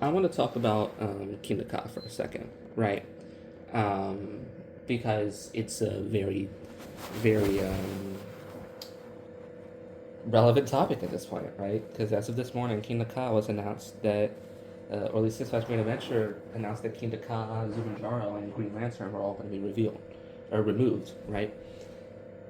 I want to talk about Kingda for a second, right? Um, because it's a very relevant topic at this point, right? Because as of this morning, Kingda was announced that, or at least Six Flags Great Adventure announced that Kingda, Zumanjaro, and Green Lantern were all going to be revealed or removed, right?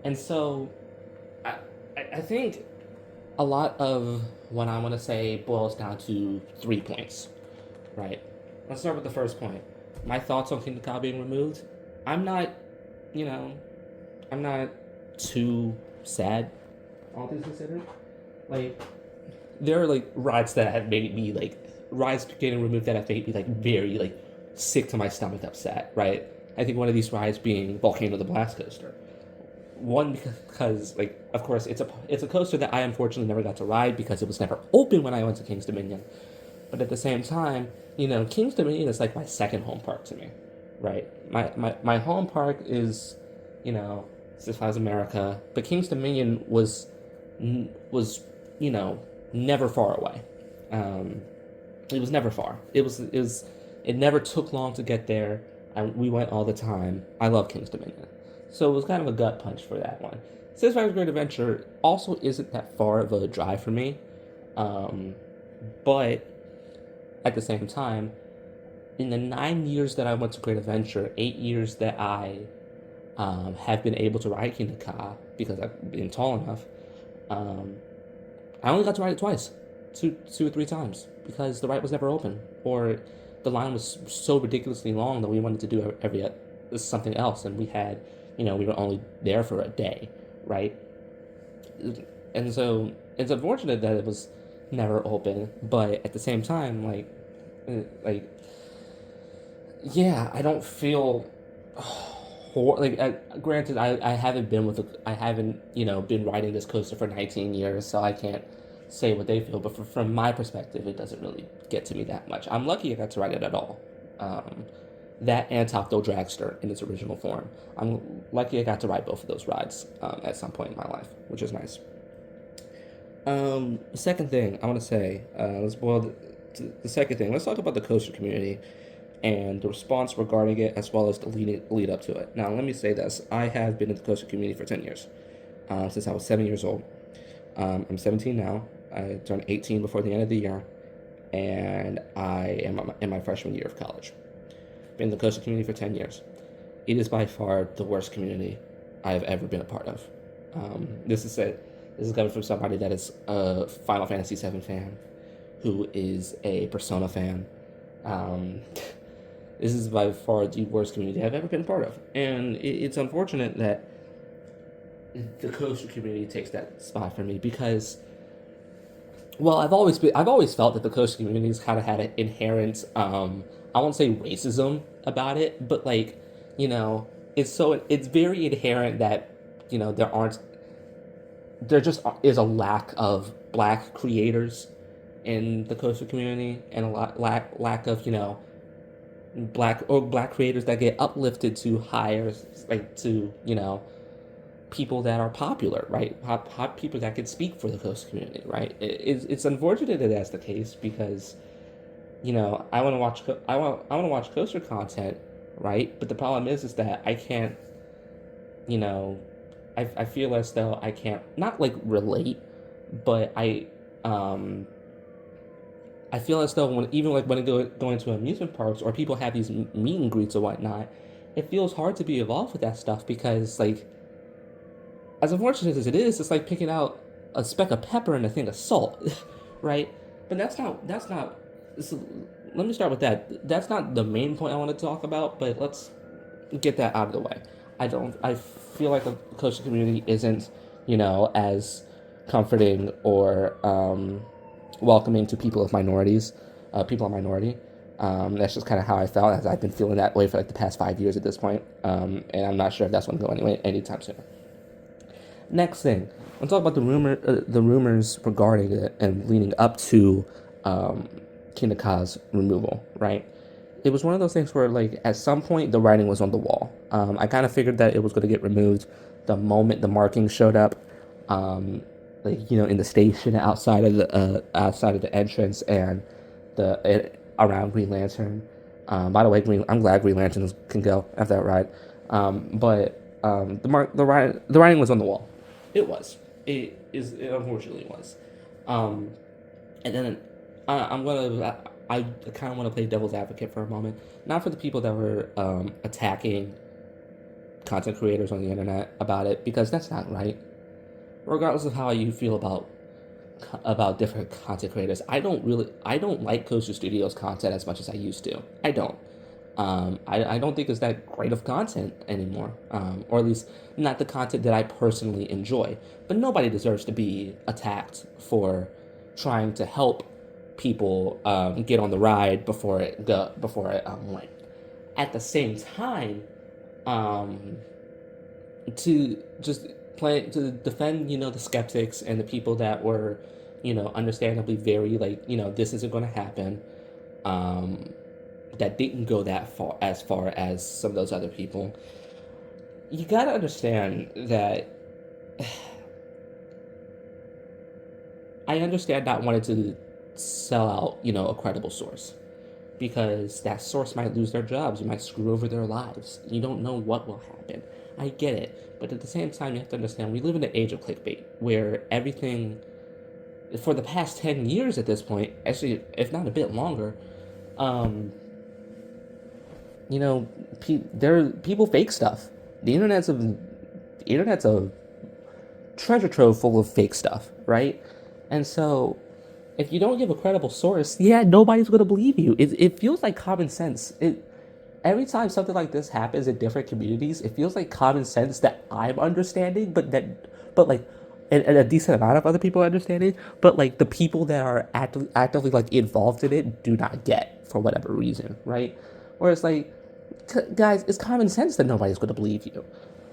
And so, I, I think a lot of what I want to say boils down to 3 points, right? Let's start with the first point. My thoughts on Kingda Ka being removed. I'm not, you know, I'm not too sad, all things considered. Like, there are like rides that have made me like rides getting removed that have made me like very like sick to my stomach upset, right? I think one of these rides being Volcano the Blast Coaster. One because like of course it's a coaster that I unfortunately never got to ride because it was never open when I went to King's Dominion. But at the same time, King's Dominion is like my second home park to me, right? My home park is, Six Flags America, but King's Dominion was you know never far away. Um, it was never far. It never took long to get there. We went all the time. I love King's Dominion, so it was kind of a gut punch for that one. Six Flags Great Adventure also isn't that far of a drive for me, um, but at the same time, in the 9 years that I went to Great Adventure, 8 years that I have been able to ride Kingda Ka because I've been tall enough, um, I only got to ride it twice, two or three times, because the ride was never open, or the line was so ridiculously long that we wanted to do every something else, and we were only there for a day, right? And so it's unfortunate that it was never open, but at the same time, like yeah, I don't feel granted, I haven't been I haven't been riding this coaster for 19 years, so I can't say what they feel. But from my perspective, it doesn't really get to me that much. I'm lucky I got to ride it at all. Um, that and Tokyo Dragster in its original form. I'm lucky I got to ride both of those rides at some point in my life, which is nice. Second thing I want to say, let's boil the second thing. Let's talk about the coaster community and the response regarding it, as well as the lead up to it. Now, let me say this: I have been in the coaster community for 10 years, since I was 7 years old. I'm 17 now. I turned 18 before the end of the year, and I am in my freshman year of college. Been in the coaster community for 10 years. It is by far the worst community I have ever been a part of. This is it. This is coming from somebody that is a Final Fantasy VII fan, who is a Persona fan. Um, this is by far the worst community I've ever been a part of, and it's unfortunate that the coaster community takes that spot for me because, well, I've always felt that the coaster community has kind of had an inherent, I won't say racism about it, but like, you know, it's very inherent that, there just is a lack of black creators in the coaster community, and a lack of black creators that get uplifted to higher, like, to people that are popular, right? People that can speak for the coaster community, right? It's unfortunate that that's the case because I want to watch I want to watch coaster content, right? But the problem is that I can't, you know I feel as though I can't, not like relate, but I feel as though when I go into amusement parks or people have these meet and greets or whatnot, it feels hard to be involved with that stuff because, like, as unfortunate as it is, it's like picking out a speck of pepper and a thing of salt, right? But that's not. So let me start with that. That's not the main point I want to talk about, but let's get that out of the way. I feel like the coaching community isn't, as comforting or welcoming to people of minority. That's just kind of how I felt, as I've been feeling that way for like the past 5 years at this point. And I'm not sure if that's going to go anyway anytime soon. Next thing, let's talk about the rumors regarding it and leading up to Kingda Ka's removal. Right, it was one of those things where, like, at some point the writing was on the wall. I kind of figured that it was going to get removed the moment the markings showed up, in the station outside of the entrance, and around Green Lantern. By the way, I'm glad Green Lantern can go after that ride. The writing was on the wall. It was. It unfortunately was. Um, and then I'm gonna. I kind of want to play devil's advocate for a moment, not for the people that were attacking content creators on the internet about it, because that's not right. Regardless of how you feel about different content creators, I don't like Coaster Studios content as much as I used to. I don't. I don't think it's that great of content anymore, or at least not the content that I personally enjoy. But nobody deserves to be attacked for trying to help people get on the ride before it went. At the same time, um, to just play to defend, the skeptics and the people that were, understandably very like, this isn't going to happen. Um, that didn't go that far as some of those other people. You gotta understand that I understand not wanting to sell out, a credible source, because that source might lose their jobs. You might screw over their lives. You don't know what will happen. I get it. But at the same time, you have to understand we live in the age of clickbait where everything, for the past 10 years at this point, actually, if not a bit longer, um, people fake stuff. The internet's a treasure trove full of fake stuff, right? And so, if you don't give a credible source, yeah, nobody's gonna believe you. It feels like common sense. Every time something like this happens in different communities, it feels like common sense that I'm understanding, but like, and a decent amount of other people are understanding, but like the people that are actively like involved in it do not get for whatever reason, right? Whereas like, guys, it's common sense that nobody's going to believe you.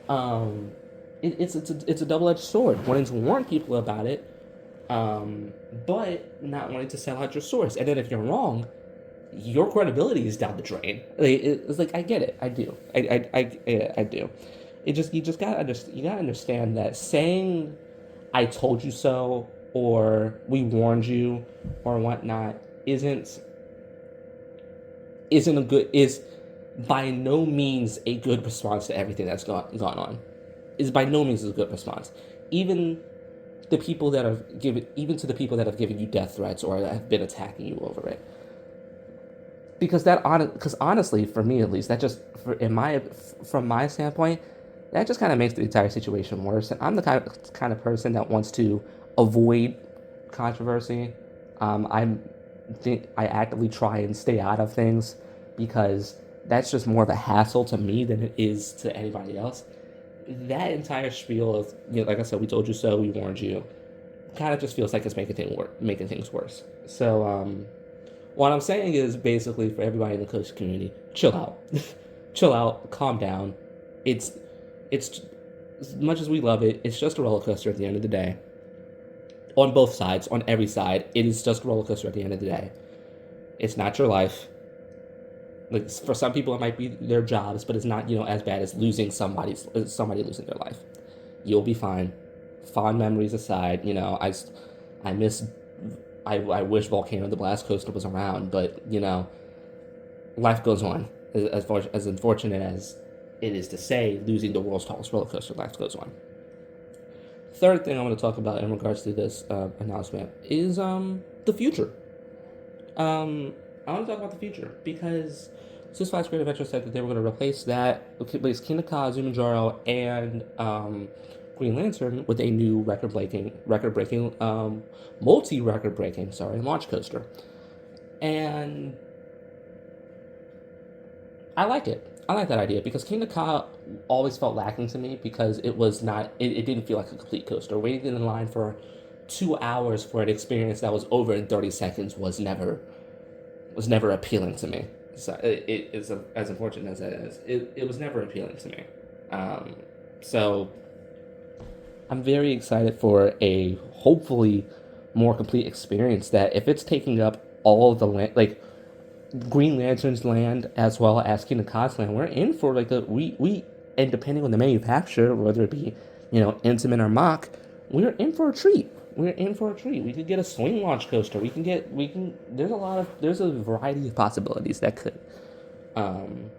Um, it's a double edged sword, wanting to warn people about it, but not wanting to sell out your source. And then if you're wrong, your credibility is down the drain. It's like I get it, I do, I do. You just you gotta understand that saying "I told you so" or "we warned you" or whatnot isn't a good is by no means a good response to everything that's gone on. Is by no means a good response. Even even to the people that have given you death threats or have been attacking you over it. Because honestly, for me at least, that just from my standpoint, that just kind of makes the entire situation worse. And I'm the kind of person that wants to avoid controversy. I actively try and stay out of things because that's just more of a hassle to me than it is to anybody else. That entire spiel of, like I said, we told you so, we warned you, kind of just feels like it's making things worse. So, what I'm saying is basically for everybody in the coach community, chill out, chill out, calm down. It's as much as we love it, it's just a roller coaster at the end of the day. On both sides, on every side, it is just a roller coaster at the end of the day. It's not your life. Like for some people, it might be their jobs, but it's not as bad as losing somebody losing their life. You'll be fine. Fond memories aside, I miss. I wish Volcano of the Blast Coaster was around, but life goes on. As unfortunate as it is to say, losing the world's tallest roller coaster, life goes on. Third thing I want to talk about in regards to this announcement is the future. I want to talk about the future because Six Flags Great Adventure said that they were going to replace Kingda Ka, Zumanjaro, and Green Lantern with a new multi-record breaking, launch coaster. And I like it. I like that idea because Kingda Ka always felt lacking to me because it didn't feel like a complete coaster. Waiting in line for 2 hours for an experience that was over in 30 seconds was never appealing to me. So it is as unfortunate as that is. It was never appealing to me. So I'm very excited for a hopefully more complete experience that if it's taking up all of the land, like Green Lantern's land as well as Kingda Ka's land, we're in for like and depending on the manufacturer, whether it be Intamin or Mach, we're in for a treat. we're in for a treat. We could get a swing launch coaster. There's a variety of possibilities um,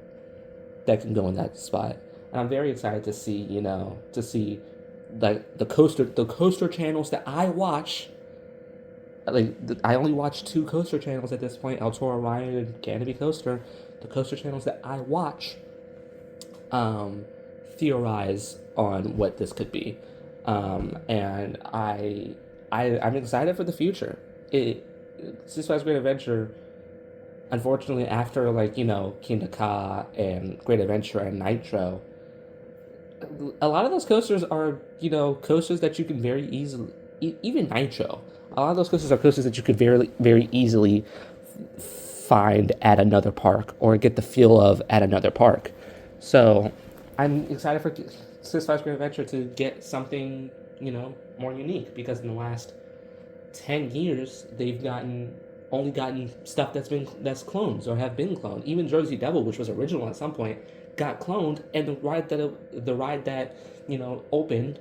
that can go in that spot. And I'm very excited to see, like the coaster channels that I watch. I only watch two coaster channels at this point: El Toro Ryan and Canopy Coaster. The coaster channels that I watch, um, theorize on what this could be, and I'm excited for the future. Six Flags Great Adventure, unfortunately, after Kingda Ka and Great Adventure and Nitro, a lot of those coasters are coasters that you can very easily, even Nitro. A lot of those coasters are coasters that you could very easily find at another park or get the feel of at another park. So I'm excited for Six Flags Great Adventure to get something more unique, because in the last 10 years they've only gotten stuff that's clones or have been cloned. Even Jersey Devil, which was original at some point, got cloned, and the ride that opened,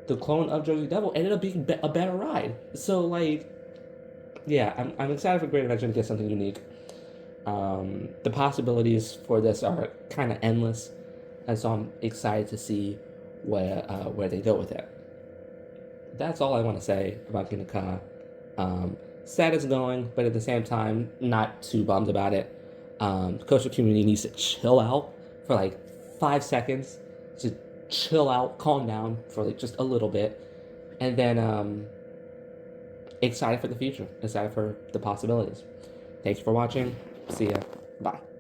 the clone of Jersey Devil, ended up being a better ride. So yeah, I'm excited for Great Adventure to get something unique. The possibilities for this are kind of endless, and so I'm excited to see where they go with it. That's all I want to say about Kingda Ka. Sad it's going, but at the same time, not too bummed about it. The coaster community needs to chill out for like 5 seconds. Just chill out, calm down for just a little bit, and then excited for the future, excited for the possibilities. Thanks for watching. See ya. Bye.